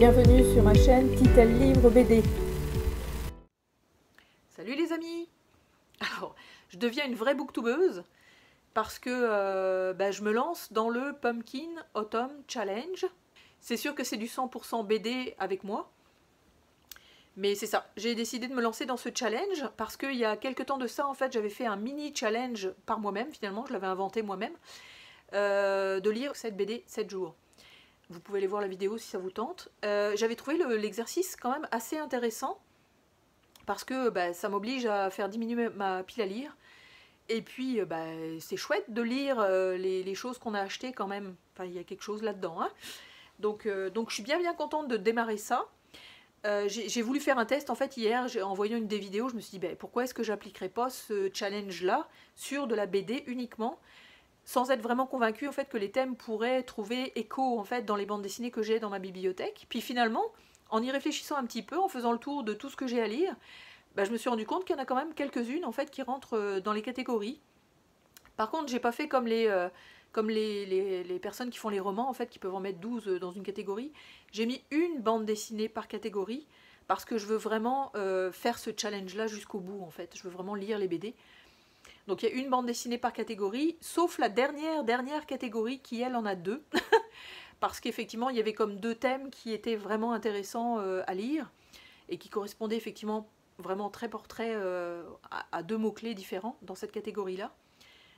Bienvenue sur ma chaîne Titel Livre BD. Salut les amis. Alors, je deviens une vraie booktubeuse parce que je me lance dans le Pumpkin Autumn Challenge. C'est sûr que c'est du 100% BD avec moi. Mais c'est ça, j'ai décidé de me lancer dans ce challenge parce qu'il y a quelques temps de ça, en fait, j'avais fait un mini challenge par moi-même, finalement, je l'avais inventé moi-même, de lire cette BD 7 jours. Vous pouvez aller voir la vidéo si ça vous tente. J'avais trouvé l'exercice quand même assez intéressant parce que ça m'oblige à faire diminuer ma pile à lire. Et puis, c'est chouette de lire les choses qu'on a achetées quand même. Enfin, il y a quelque chose là-dedans. Hein. Donc, je suis bien contente de démarrer ça. J'ai voulu faire un test en fait hier, en voyant une des vidéos, je me suis dit pourquoi est-ce que j'appliquerais pas ce challenge-là sur de la BD uniquement, sans être vraiment convaincue en fait que les thèmes pourraient trouver écho en fait dans les bandes dessinées que j'ai dans ma bibliothèque. Puis finalement, en y réfléchissant un petit peu, en faisant le tour de tout ce que j'ai à lire, je me suis rendu compte qu'il y en a quand même quelques-unes en fait qui rentrent dans les catégories. Par contre, j'ai pas fait comme les personnes qui font les romans en fait, qui peuvent en mettre 12 dans une catégorie. J'ai mis une bande dessinée par catégorie parce que je veux vraiment faire ce challenge-là jusqu'au bout en fait. Je veux vraiment lire les BD. Donc il y a une bande dessinée par catégorie, sauf la dernière catégorie qui elle en a deux. Parce qu'effectivement il y avait comme deux thèmes qui étaient vraiment intéressants à lire et qui correspondaient effectivement vraiment très portrait à deux mots-clés différents dans cette catégorie-là.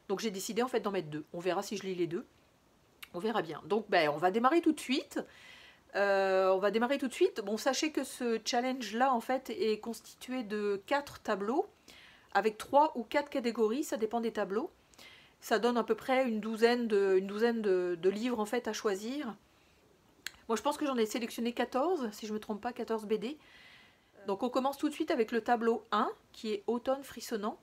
Donc j'ai décidé en fait d'en mettre deux. On verra si je lis les deux. On verra bien. Donc on va démarrer tout de suite. Bon, sachez que ce challenge-là en fait est constitué de 4 tableaux avec 3 ou 4 catégories, ça dépend des tableaux. Ça donne à peu près une douzaine de livres en fait à choisir. Moi je pense que j'en ai sélectionné 14, si je ne me trompe pas, 14 BD. Donc on commence tout de suite avec le tableau 1, qui est Automne frissonnant.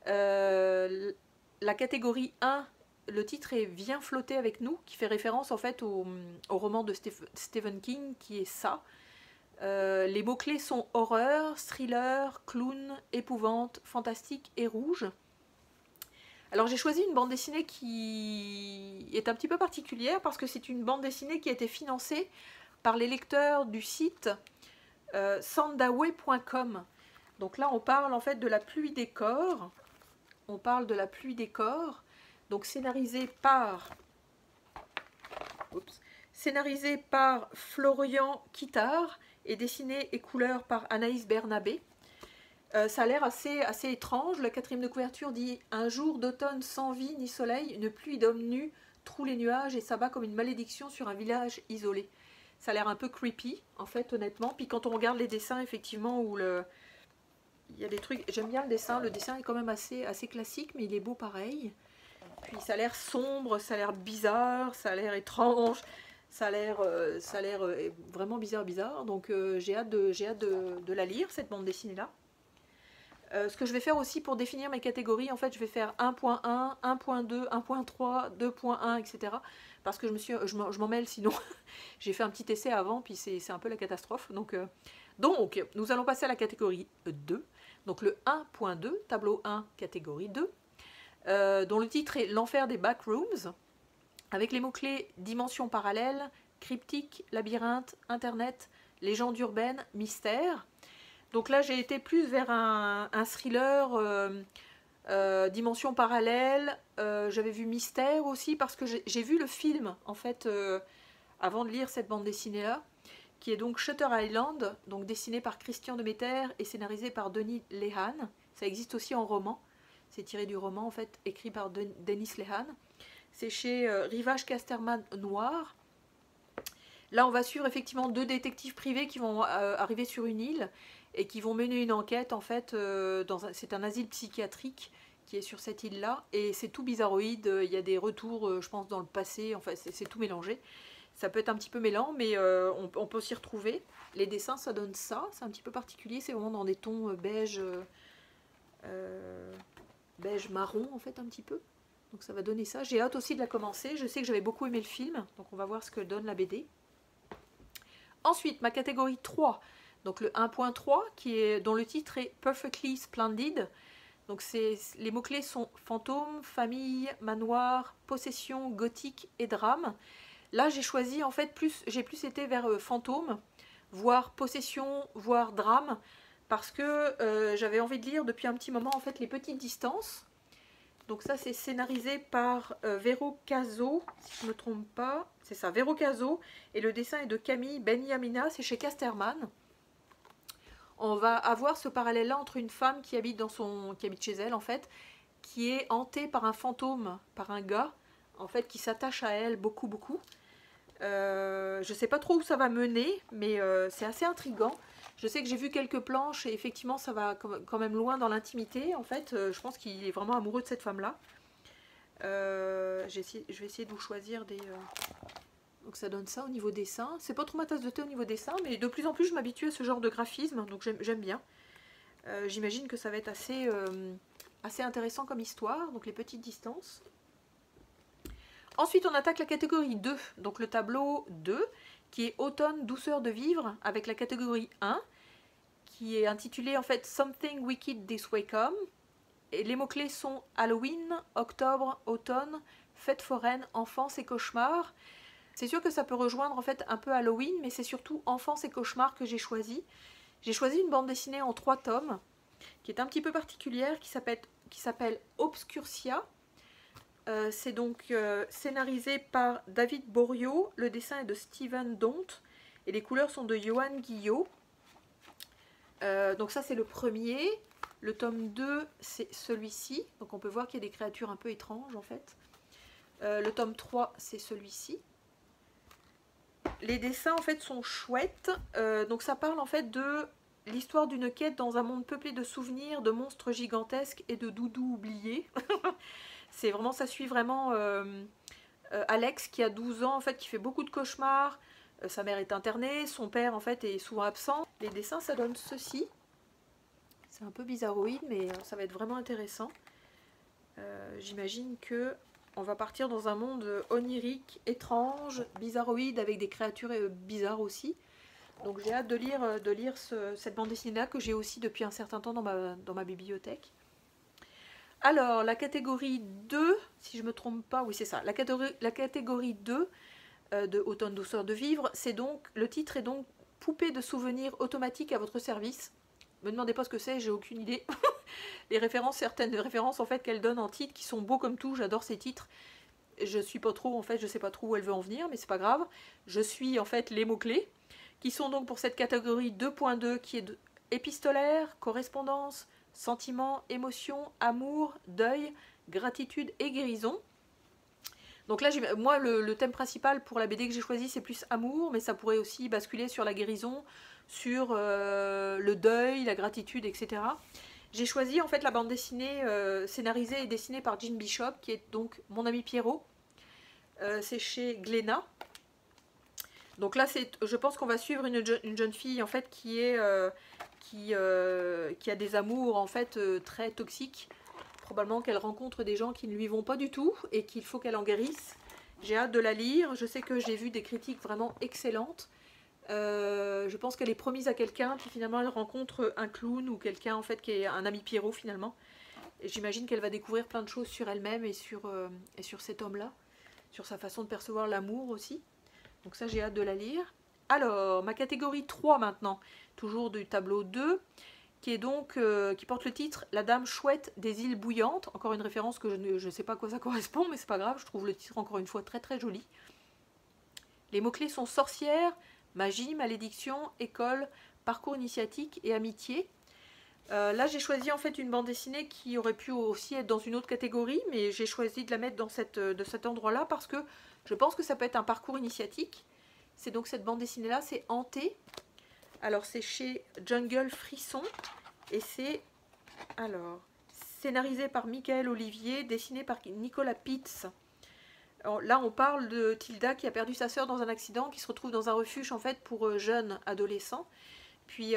La catégorie 1, le titre est Viens flotter avec nous, qui fait référence en fait au roman de Stephen King, qui est ça. Les mots-clés sont horreur, thriller, clown, épouvante, fantastique et rouge. Alors j'ai choisi une bande dessinée qui est un petit peu particulière parce que c'est une bande dessinée qui a été financée par les lecteurs du site sandaway.com. Donc là on parle en fait de la pluie des corps. On parle de la pluie des corps, donc scénarisé par Florian Kittard et dessiné et couleur par Anaïs Bernabé. Ça a l'air assez étrange. La quatrième de couverture dit « Un jour d'automne sans vie ni soleil, une pluie d'hommes nus troue les nuages et s'abat comme une malédiction sur un village isolé. » Ça a l'air un peu creepy, en fait, honnêtement. Puis quand on regarde les dessins, effectivement, où il y a des trucs, j'aime bien le dessin est quand même assez classique, mais il est beau pareil. Puis ça a l'air sombre, ça a l'air bizarre, ça a l'air étrange, ça a l'air vraiment bizarre. Donc j'ai hâte de la lire, cette bande dessinée-là. Ce que je vais faire aussi pour définir mes catégories, en fait, je vais faire 1.1, 1.2, 1.3, 2.1, etc. Parce que je m'en mêle sinon. J'ai fait un petit essai avant, puis c'est un peu la catastrophe. Donc, nous allons passer à la catégorie 2. Donc le 1.2, tableau 1, catégorie 2, dont le titre est L'enfer des backrooms, avec les mots-clés dimension parallèle, cryptique, labyrinthe, internet, légende urbaine, mystère. Donc là j'ai été plus vers un thriller, dimension parallèle, j'avais vu mystère aussi parce que j'ai vu le film en fait avant de lire cette bande dessinée là, qui est donc Shutter Island, donc dessiné par Christian Demeter et scénarisé par Denis Lehane. Ça existe aussi en roman, c'est tiré du roman en fait, écrit par Denis Lehane. C'est chez Rivage Casterman Noir. Là on va suivre effectivement 2 détectives privés qui vont arriver sur une île et qui vont mener une enquête en fait, c'est un asile psychiatrique qui est sur cette île-là, et c'est tout bizarroïde, il y a des retours, je pense, dans le passé, enfin c'est tout mélangé. Ça peut être un petit peu mêlant, mais on peut s'y retrouver. Les dessins, ça donne ça. C'est un petit peu particulier. C'est vraiment dans des tons beige marron, en fait, un petit peu. Donc ça va donner ça. J'ai hâte aussi de la commencer. Je sais que j'avais beaucoup aimé le film. Donc on va voir ce que donne la BD. Ensuite, ma catégorie 3. Donc le 1.3, dont le titre est Perfectly Splendid. Donc les mots-clés sont fantôme, famille, manoir, possession, gothique et drame. Là j'ai choisi en fait j'ai plus été vers fantôme, voire possession, voire drame, parce que j'avais envie de lire depuis un petit moment en fait Les Petites Distances. Donc ça c'est scénarisé par Vero Caso, si je ne me trompe pas, c'est ça, Vero Caso, et le dessin est de Camille Benyamina, c'est chez Casterman. On va avoir ce parallèle-là entre une femme qui habite chez elle en fait, qui est hantée par un fantôme, par un gars, en fait, qui s'attache à elle beaucoup. Je ne sais pas trop où ça va mener, mais c'est assez intriguant. Je sais que j'ai vu quelques planches et effectivement ça va quand même loin dans l'intimité. En fait, je pense qu'il est vraiment amoureux de cette femme-là. Je vais essayer de vous choisir des... Donc ça donne ça au niveau dessin. C'est pas trop ma tasse de thé au niveau dessin, mais de plus en plus je m'habitue à ce genre de graphisme, donc j'aime bien. J'imagine que ça va être assez intéressant comme histoire, donc Les Petites Distances. Ensuite on attaque la catégorie 2, donc le tableau 2, qui est Automne, douceur de vivre, avec la catégorie 1, qui est intitulée en fait Something Wicked This Way Come. Et les mots-clés sont Halloween, octobre, automne, fête foraine, enfance et cauchemar. C'est sûr que ça peut rejoindre en fait un peu Halloween, mais c'est surtout enfance et cauchemar que j'ai choisi. J'ai choisi une bande dessinée en 3 tomes, qui est un petit peu particulière, qui s'appelle Obscurcia. C'est donc scénarisé par David Borio, le dessin est de Steven Dont, et les couleurs sont de Johan Guillot. Donc ça c'est le premier. Le tome 2 c'est celui-ci, donc on peut voir qu'il y a des créatures un peu étranges en fait. Le tome 3 c'est celui-ci. Les dessins en fait sont chouettes, donc ça parle en fait de l'histoire d'une quête dans un monde peuplé de souvenirs, de monstres gigantesques et de doudous oubliés. C'est vraiment, ça suit vraiment Alex qui a 12 ans en fait, qui fait beaucoup de cauchemars. Sa mère est internée, son père en fait est souvent absent. Les dessins ça donne ceci. C'est un peu bizarroïde mais ça va être vraiment intéressant. J'imagine que on va partir dans un monde onirique, étrange, bizarroïde, avec des créatures bizarres aussi. Donc j'ai hâte de lire cette bande dessinée-là que j'ai aussi depuis un certain temps dans ma bibliothèque. Alors, la catégorie 2, si je ne me trompe pas, oui c'est ça, la catégorie 2 de Automne, douceur de vivre, c'est donc, le titre est donc Poupée de souvenirs automatique à votre service. Ne me demandez pas ce que c'est, j'ai aucune idée. Les références, certaines références en fait qu'elle donne en titre qui sont beaux comme tout, j'adore ces titres. Je suis pas trop en fait, je sais pas trop où elle veut en venir, mais c'est pas grave. Je suis en fait les mots-clés qui sont donc pour cette catégorie 2.2 qui est épistolaire, correspondance, sentiment, émotion, amour, deuil, gratitude et guérison. Donc là, moi, le thème principal pour la BD que j'ai choisi, c'est plus amour, mais ça pourrait aussi basculer sur la guérison, sur le deuil, la gratitude, etc. J'ai choisi en fait la bande dessinée scénarisée et dessinée par Jean Bishop, qui est donc Mon ami Pierrot. C'est chez Glénat. Donc là, je pense qu'on va suivre une jeune fille en fait qui a des amours en fait très toxiques. Probablement qu'elle rencontre des gens qui ne lui vont pas du tout et qu'il faut qu'elle en guérisse. J'ai hâte de la lire. Je sais que j'ai vu des critiques vraiment excellentes. Je pense qu'elle est promise à quelqu'un, puis finalement elle rencontre un clown ou quelqu'un en fait qui est un ami Pierrot finalement. Et j'imagine qu'elle va découvrir plein de choses sur elle-même et sur cet homme-là, sur sa façon de percevoir l'amour aussi. Donc ça j'ai hâte de la lire. Alors, ma catégorie 3 maintenant, toujours du tableau 2, qui est donc qui porte le titre La Dame Chouette des îles bouillantes. Encore une référence que je ne sais pas à quoi ça correspond, mais c'est pas grave, je trouve le titre encore une fois très très joli. Les mots-clés sont sorcière, magie, malédiction, école, parcours initiatique et amitié. Là j'ai choisi en fait une bande dessinée qui aurait pu aussi être dans une autre catégorie, mais j'ai choisi de la mettre de cet endroit-là parce que je pense que ça peut être un parcours initiatique. C'est donc cette bande dessinée là, c'est Hanté. Alors c'est chez Jungle Frisson et c'est scénarisé par Michael Olivier, dessiné par Nicolas Pitts. Alors, là on parle de Tilda qui a perdu sa sœur dans un accident, qui se retrouve dans un refuge en fait pour jeunes adolescents. Puis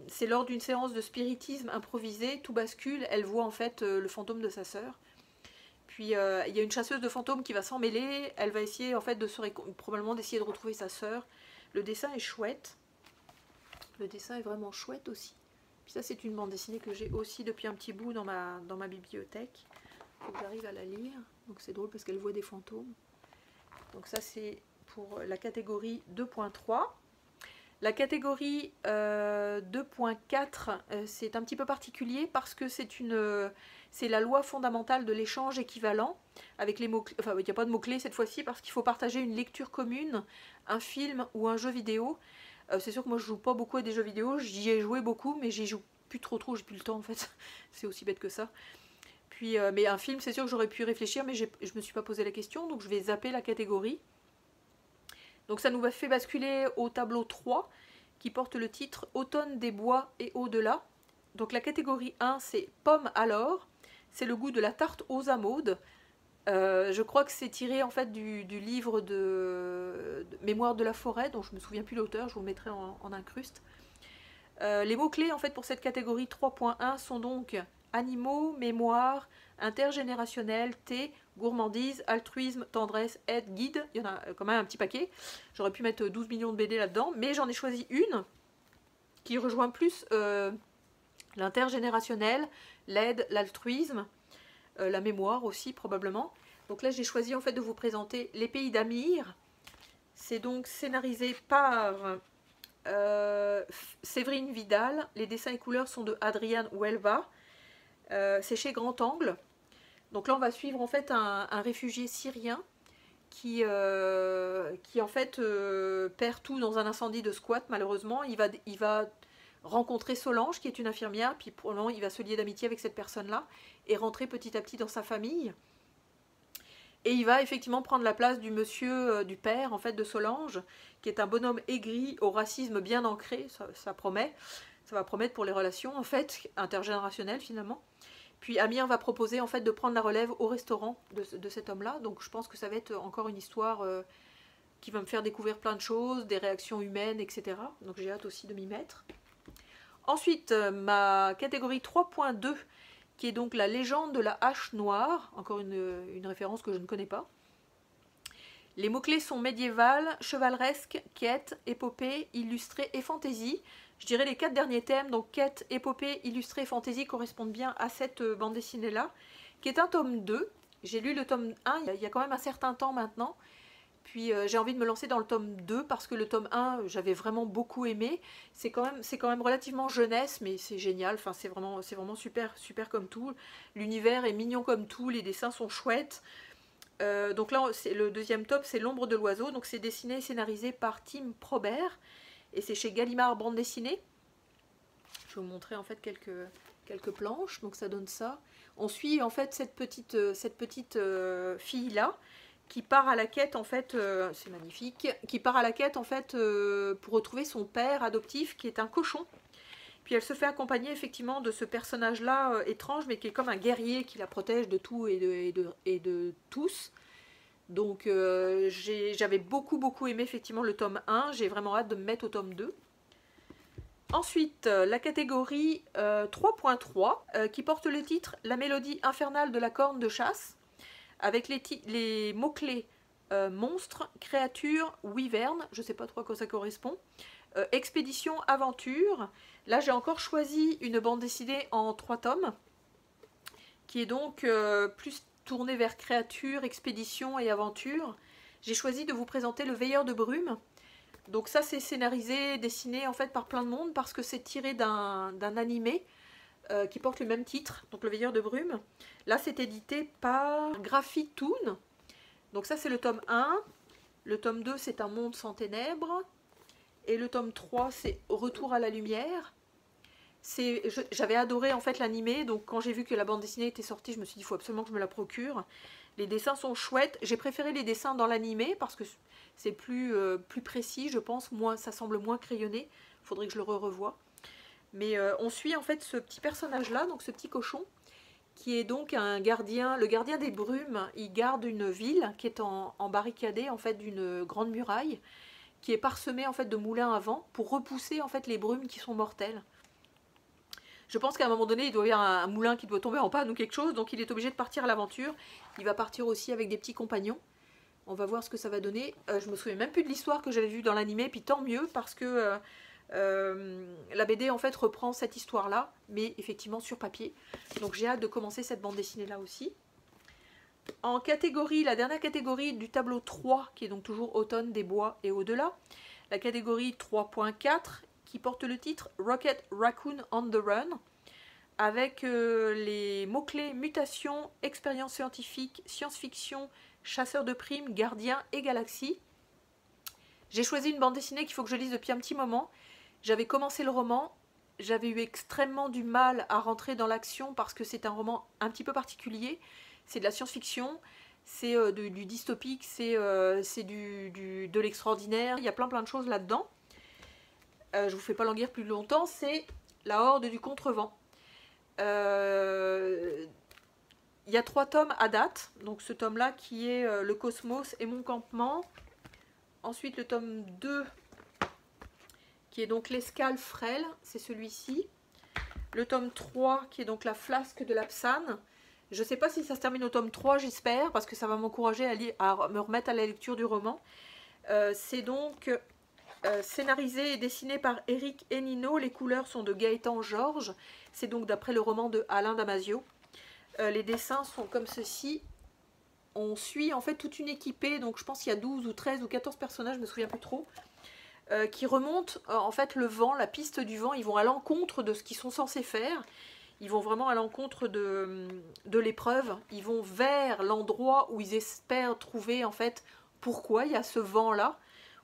c'est lors d'une séance de spiritisme improvisée, tout bascule, elle voit en fait le fantôme de sa sœur. Puis il y a une chasseuse de fantômes qui va s'en mêler, elle va essayer en fait probablement d'essayer de retrouver sa sœur. Le dessin est chouette. Le dessin est vraiment chouette aussi. Puis ça c'est une bande dessinée que j'ai aussi depuis un petit bout dans ma bibliothèque. Il faut que j'arrive à la lire. Donc c'est drôle parce qu'elle voit des fantômes. Donc ça c'est pour la catégorie 2.3. La catégorie 2.4, c'est un petit peu particulier parce que c'est la loi fondamentale de l'échange équivalent avec les mots-clés. Enfin, il n'y a pas de mots-clés cette fois-ci parce qu'il faut partager une lecture commune, un film ou un jeu vidéo. C'est sûr que moi je joue pas beaucoup à des jeux vidéo, j'y ai joué beaucoup mais j'y joue plus trop, j'ai plus le temps en fait. C'est aussi bête que ça. Puis, mais un film, c'est sûr que j'aurais pu réfléchir, mais je me suis pas posé la question, donc je vais zapper la catégorie. Donc ça nous va fait basculer au tableau 3, qui porte le titre Automne des bois et au-delà. Donc la catégorie 1, c'est Pomme alors, c'est le goût de la tarte aux amandes. Je crois que c'est tiré en fait du livre de Mémoire de la forêt, dont je me souviens plus l'auteur, je vous le mettrai en incruste. Les mots-clés en fait pour cette catégorie 3.1 sont donc animaux, mémoire, intergénérationnel, thé, gourmandise, altruisme, tendresse, aide, guide. Il y en a quand même un petit paquet. J'aurais pu mettre 12 millions de BD là-dedans, mais j'en ai choisi une qui rejoint plus l'intergénérationnel, l'aide, l'altruisme, la mémoire aussi probablement. Donc là j'ai choisi en fait de vous présenter Les Pays d'Amir. C'est donc scénarisé par Séverine Vidal. Les dessins et couleurs sont de Adriane Huelva. C'est chez Grand Angle. Donc là on va suivre en fait un réfugié syrien qui en fait perd tout dans un incendie de squat malheureusement. Il va rencontrer Solange qui est une infirmière, puis pour le moment il va se lier d'amitié avec cette personne-là et rentrer petit à petit dans sa famille. Et il va effectivement prendre la place du monsieur, du père en fait de Solange, qui est un bonhomme aigri au racisme bien ancré, ça promet. Ça va promettre pour les relations en fait intergénérationnelles finalement. Puis Amir va proposer en fait de prendre la relève au restaurant de cet homme-là. Donc je pense que ça va être encore une histoire qui va me faire découvrir plein de choses, des réactions humaines, etc. Donc j'ai hâte aussi de m'y mettre. Ensuite, ma catégorie 3.2, qui est donc la légende de la hache noire. Encore une référence que je ne connais pas. Les mots-clés sont médiéval, chevaleresque, quête, épopée, illustrée et fantaisie. Je dirais les 4 derniers thèmes, donc quête, épopée, illustrée, fantaisie, correspondent bien à cette bande dessinée-là, qui est un tome 2. J'ai lu le tome 1 il y a quand même un certain temps maintenant. Puis j'ai envie de me lancer dans le tome 2 parce que le tome 1, j'avais vraiment beaucoup aimé. C'est quand même relativement jeunesse, mais c'est génial. Enfin, c'est vraiment super, super comme tout. L'univers est mignon comme tout, les dessins sont chouettes. Donc là, le deuxième tome, c'est L'ombre de l'oiseau. Donc c'est dessiné et scénarisé par Tim Probert. Et c'est chez Gallimard Bande Dessinée. Je vais vous montrer en fait quelques planches. Donc ça donne ça. On suit en fait cette petite fille-là qui part à la quête en fait, c'est magnifique, qui part à la quête en fait pour retrouver son père adoptif qui est un cochon. Puis elle se fait accompagner effectivement de ce personnage-là étrange, mais qui est comme un guerrier qui la protège de tout et de tous. Donc j'avais beaucoup aimé effectivement le tome 1, j'ai vraiment hâte de me mettre au tome 2. Ensuite, la catégorie 3.3 qui porte le titre « La mélodie infernale de la corne de chasse » avec les mots-clés monstre, créature, wyvern, je ne sais pas trop à quoi ça correspond, expédition, aventure. Là j'ai encore choisi une bande dessinée en 3 tomes qui est donc plus tournée vers créature, expédition et aventure. J'ai choisi de vous présenter Le Veilleur de brume. Donc ça c'est scénarisé, dessiné en fait par plein de monde parce que c'est tiré d'un animé qui porte le même titre, donc Le Veilleur de brume. Là c'est édité par Graphitoon. Donc ça c'est le tome 1. Le tome 2 c'est Un monde sans ténèbres. Et le tome 3 c'est Retour à la lumière. J'avais adoré en fait l'animé, donc quand j'ai vu que la bande dessinée était sortie, je me suis dit il faut absolument que je me la procure. Les dessins sont chouettes. J'ai préféré les dessins dans l'animé parce que c'est plus précis, je pense. Ça semble moins crayonné. Il faudrait que je le revoie. Mais on suit en fait ce petit personnage-là, donc ce petit cochon, qui est donc un gardien, le gardien des brumes. Il garde une ville qui est barricadée en fait d'une grande muraille, qui est parsemée en fait de moulins à vent pour repousser en fait les brumes qui sont mortelles. Je pense qu'à un moment donné, il doit y avoir un moulin qui doit tomber en panne ou quelque chose, donc il est obligé de partir à l'aventure. Il va partir aussi avec des petits compagnons. On va voir ce que ça va donner. Je me souviens même plus de l'histoire que j'avais vue dans l'animé, puis tant mieux, parce que la BD en fait reprend cette histoire-là, mais effectivement sur papier. Donc j'ai hâte de commencer cette bande dessinée-là aussi. En catégorie, la dernière catégorie du tableau 3, qui est donc toujours automne des bois et au-delà, la catégorie 3.4, qui porte le titre Rocket Raccoon on the Run, avec les mots-clés mutation, expérience scientifique, science-fiction, chasseur de primes, gardien et galaxie. J'ai choisi une bande dessinée qu'il faut que je lise depuis un petit moment. J'avais commencé le roman, j'avais eu extrêmement du mal à rentrer dans l'action parce que c'est un roman un petit peu particulier. C'est de la science-fiction, c'est du dystopique, c'est de l'extraordinaire. Il y a plein de choses là-dedans. Je ne vous fais pas languir plus longtemps, c'est La Horde du Contrevent. Il y a 3 tomes à date. Donc ce tome-là qui est Le Cosmos et mon campement. Ensuite le tome 2 qui est donc L'escale frêle, c'est celui-ci. Le tome 3 qui est donc La flasque de l'Apsane. Je ne sais pas si ça se termine au tome 3, j'espère, parce que ça va m'encourager à me remettre à la lecture du roman. C'est donc scénarisé et dessiné par Eric Enino. Les couleurs sont de Gaëtan Georges. C'est donc d'après le roman de Alain Damasio. Les dessins sont comme ceci. On suit en fait toute une équipée, donc je pense qu'il y a 12 ou 13 ou 14 personnages, je ne me souviens plus trop, qui remontent en fait le vent, la piste du vent. Ils vont à l'encontre de ce qu'ils sont censés faire. Ils vont vraiment à l'encontre de l'épreuve. Ils vont vers l'endroit où ils espèrent trouver en fait pourquoi il y a ce vent-là,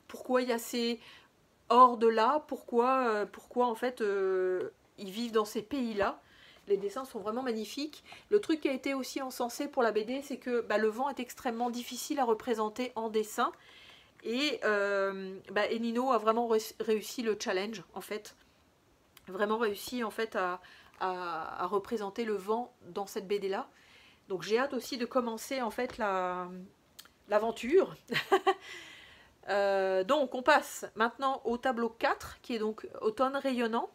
pourquoi il y a ces hordes-là, pourquoi en fait ils vivent dans ces pays-là. Les dessins sont vraiment magnifiques. Le truc qui a été aussi encensé pour la BD, c'est que le vent est extrêmement difficile à représenter en dessin. Et Enino a vraiment réussi le challenge, en fait. Vraiment réussi, en fait, à représenter le vent dans cette BD-là. Donc j'ai hâte aussi de commencer, en fait, l'aventure. Donc on passe maintenant au tableau 4, qui est donc Automne rayonnant.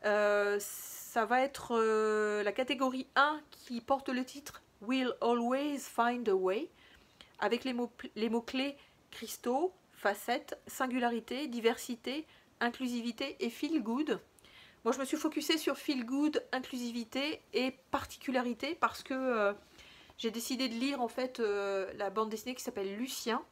Ça va être la catégorie 1 qui porte le titre We'll Always Find a Way, avec les mots-clés cristaux, facettes, singularité, diversité, inclusivité et feel good. Moi je me suis focusée sur feel good, inclusivité et particularité parce que j'ai décidé de lire en fait la bande dessinée qui s'appelle Lucien.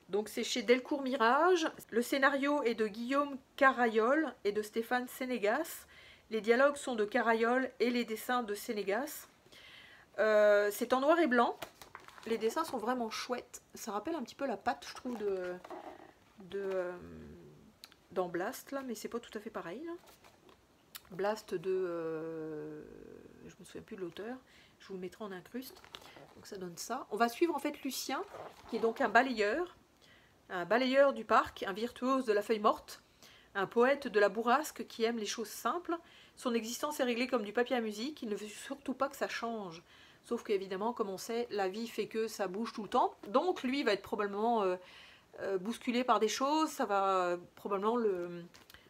Donc c'est chez Delcourt Mirage. Le scénario est de Guillaume Carayol et de Stéphane Sénégas. Les dialogues sont de Carayol et les dessins de Sénégas. C'est en noir et blanc. Les dessins sont vraiment chouettes. Ça rappelle un petit peu la patte, je trouve, dans Blast, là, mais c'est pas tout à fait pareil. Là. Blast de... je me souviens plus de l'auteur. Je vous le mettrai en incruste. Donc ça donne ça. On va suivre en fait Lucien, qui est donc un balayeur du parc, un virtuose de la feuille morte, un poète de la bourrasque qui aime les choses simples. Son existence est réglée comme du papier à musique, il ne veut surtout pas que ça change. Sauf qu'évidemment, comme on sait, la vie fait que ça bouge tout le temps. Donc lui va être probablement bousculé par des choses, ça va probablement le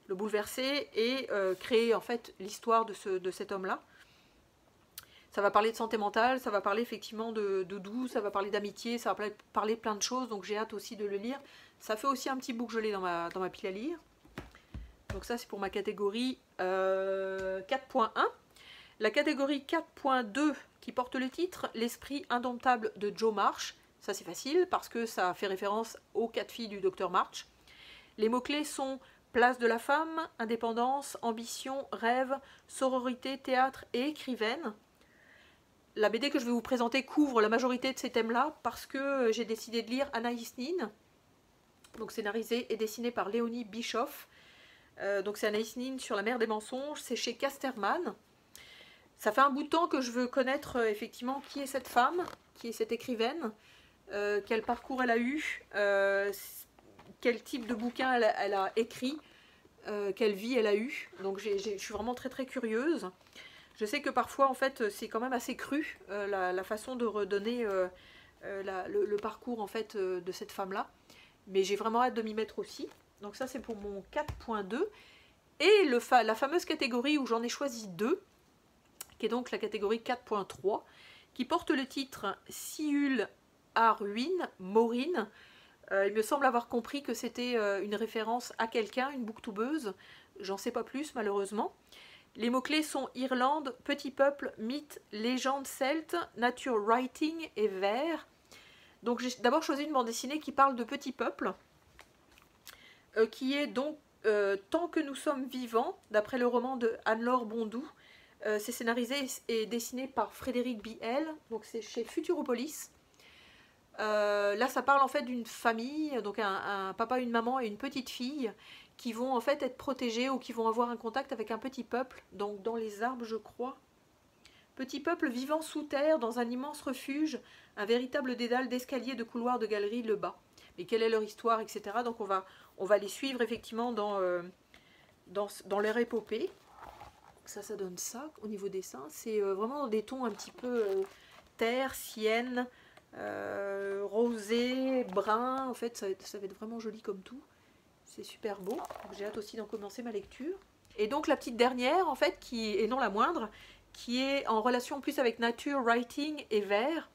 bouleverser et créer en fait l'histoire de cet homme-là. Ça va parler de santé mentale, ça va parler effectivement de doux, ça va parler d'amitié, ça va parler plein de choses, donc j'ai hâte aussi de le lire. Ça fait aussi un petit bout que je l'ai dans ma pile à lire. Donc ça c'est pour ma catégorie 4.1. La catégorie 4.2 qui porte le titre L'esprit indomptable de Joe March. Ça c'est facile parce que ça fait référence aux 4 filles du docteur March. Les mots-clés sont place de la femme, indépendance, ambition, rêve, sororité, théâtre et écrivaine. La BD que je vais vous présenter couvre la majorité de ces thèmes-là parce que j'ai décidé de lire Anaïs Nin, donc scénarisé et dessiné par Léonie Bischoff. Donc c'est Anaïs Nin sur la mer des mensonges, c'est chez Casterman. Ça fait un bout de temps que je veux connaître effectivement qui est cette femme, qui est cette écrivaine, quel parcours elle a eu, quel type de bouquin elle a écrit, quelle vie elle a eu. Donc je suis vraiment très très curieuse. Je sais que parfois, en fait, c'est quand même assez cru, la façon de redonner le parcours, en fait, de cette femme-là. Mais j'ai vraiment hâte de m'y mettre aussi. Donc ça, c'est pour mon 4.2. Et la fameuse catégorie où j'en ai choisi 2, qui est donc la catégorie 4.3, qui porte le titre « Siul à ruine, Maureen ». Il me semble avoir compris que c'était une référence à quelqu'un, une booktubeuse. J'en sais pas plus, malheureusement. Les mots-clés sont Irlande, petit peuple, mythe, légende celte, nature writing et vers. Donc j'ai d'abord choisi une bande dessinée qui parle de petit peuple, qui est donc Tant que nous sommes vivants, d'après le roman de Anne-Laure Bondou. C'est scénarisé et dessiné par Frédéric Biel, donc c'est chez Futuropolis. Là ça parle en fait d'une famille, donc un papa, une maman et une petite fille, qui vont en fait être protégés ou qui vont avoir un contact avec un petit peuple, donc dans les arbres je crois. Petit peuple vivant sous terre dans un immense refuge, un véritable dédale d'escaliers, de couloirs, de galeries, le bas. Mais quelle est leur histoire, etc. Donc on va les suivre effectivement dans leur épopée. Ça donne ça au niveau dessin. C'est vraiment dans des tons un petit peu terre, sienne, rosé, brun. En fait, ça va être vraiment joli comme tout. C'est super beau. J'ai hâte aussi d'en commencer ma lecture. Et donc la petite dernière, en fait, et non la moindre, qui est en relation plus avec nature, writing et vers.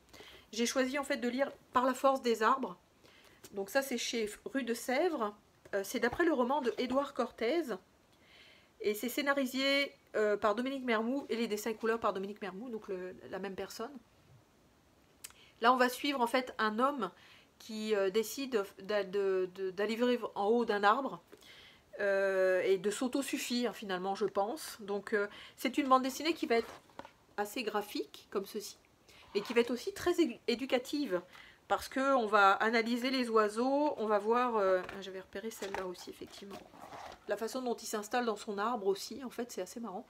J'ai choisi en fait de lire Par la force des arbres. Donc ça c'est chez Rue de Sèvres. C'est d'après le roman de Édouard Cortez. Et c'est scénarisé par Dominique Mermoux et les dessins et couleurs par Dominique Mermoux, donc la même personne. Là on va suivre en fait un homme qui décide d'aller vivre en haut d'un arbre et de s'autosuffire finalement, je pense. Donc c'est une bande dessinée qui va être assez graphique comme ceci, et qui va être aussi très éducative, parce qu'on va analyser les oiseaux, on va voir, j'avais repéré celle-là aussi effectivement, la façon dont il s'installe dans son arbre aussi, en fait c'est assez marrant.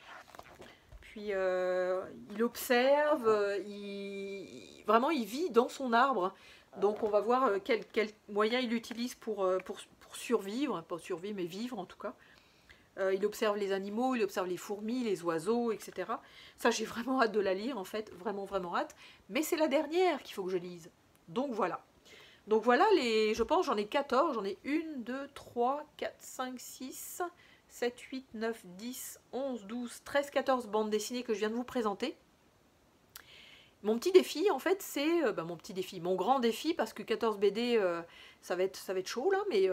Puis il observe, vraiment il vit dans son arbre, donc on va voir quel moyen il utilise pour survivre, pas survivre mais vivre en tout cas. Il observe les animaux, il observe les fourmis, les oiseaux, etc. Ça j'ai vraiment hâte de la lire en fait, vraiment vraiment hâte, mais c'est la dernière qu'il faut que je lise. Donc voilà. Donc voilà, je pense j'en ai 14, j'en ai 1, 2, 3, 4, 5, 6, 7, 8, 9, 10, 11, 12, 13, 14 bandes dessinées que je viens de vous présenter. Mon petit défi, en fait, c'est... mon grand défi, parce que 14 BD, ça va être chaud, là, mais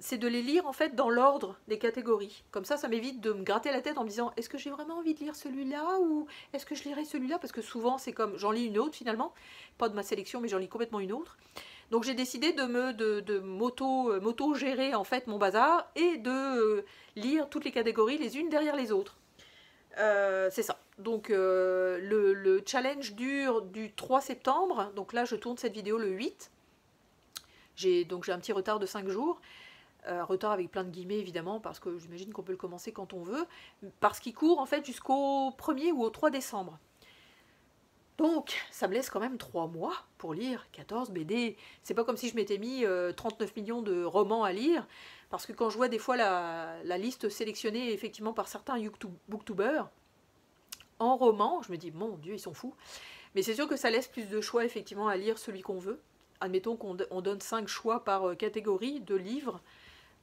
c'est de les lire, en fait, dans l'ordre des catégories. Comme ça m'évite de me gratter la tête en me disant, est-ce que j'ai vraiment envie de lire celui-là, ou est-ce que je lirai celui-là? Parce que souvent, c'est comme, j'en lis une autre, finalement. Pas de ma sélection, mais j'en lis complètement une autre. Donc j'ai décidé de m'auto-gérer, en fait, mon bazar, et de lire toutes les catégories, les unes derrière les autres. C'est ça. Donc le challenge dure du 3 septembre. Donc là je tourne cette vidéo le 8. J'ai un petit retard de 5 jours. Retard avec plein de guillemets évidemment, parce que j'imagine qu'on peut le commencer quand on veut. Parce qu'il court en fait jusqu'au 1er ou au 3 décembre. Donc ça me laisse quand même 3 mois pour lire 14 BD. C'est pas comme si je m'étais mis 39 millions de romans à lire. Parce que quand je vois des fois la liste sélectionnée effectivement par certains booktubers en roman, je me dis, mon Dieu, ils sont fous. Mais c'est sûr que ça laisse plus de choix effectivement à lire celui qu'on veut. Admettons qu'on donne 5 choix par catégorie de livres.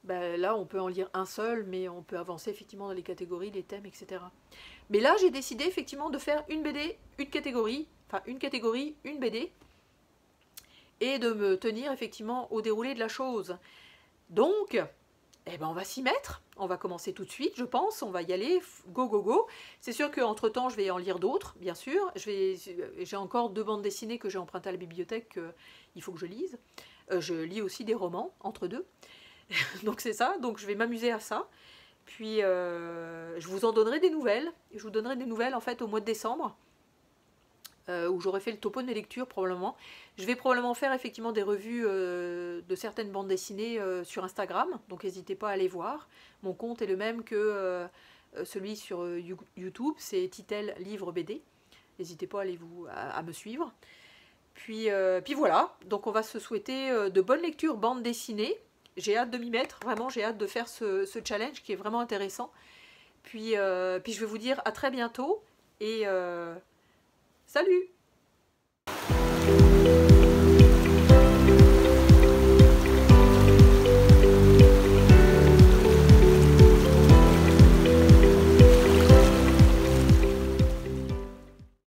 Ben, là, on peut en lire un seul, mais on peut avancer effectivement dans les catégories, les thèmes, etc. Mais là, j'ai décidé effectivement de faire une BD, une catégorie, une BD, et de me tenir effectivement au déroulé de la chose. Donc, eh ben on va s'y mettre, on va commencer tout de suite, je pense, on va y aller, go go go. C'est sûr qu'entre temps, je vais en lire d'autres, bien sûr. J'ai encore 2 bandes dessinées que j'ai empruntées à la bibliothèque, il faut que je lise. Je lis aussi des romans, entre deux. Donc c'est ça, donc je vais m'amuser à ça. Puis je vous en donnerai des nouvelles. Je vous donnerai des nouvelles en fait au mois de décembre. Où j'aurai fait le topo de mes lectures probablement. Je vais probablement faire effectivement des revues de certaines bandes dessinées sur Instagram, donc n'hésitez pas à aller voir. Mon compte est le même que celui sur YouTube, c'est Titel Livre BD. N'hésitez pas à me suivre. Puis voilà, donc on va se souhaiter de bonnes lectures bandes dessinées. J'ai hâte de m'y mettre, vraiment j'ai hâte de faire ce challenge qui est vraiment intéressant. Puis je vais vous dire à très bientôt et... salut!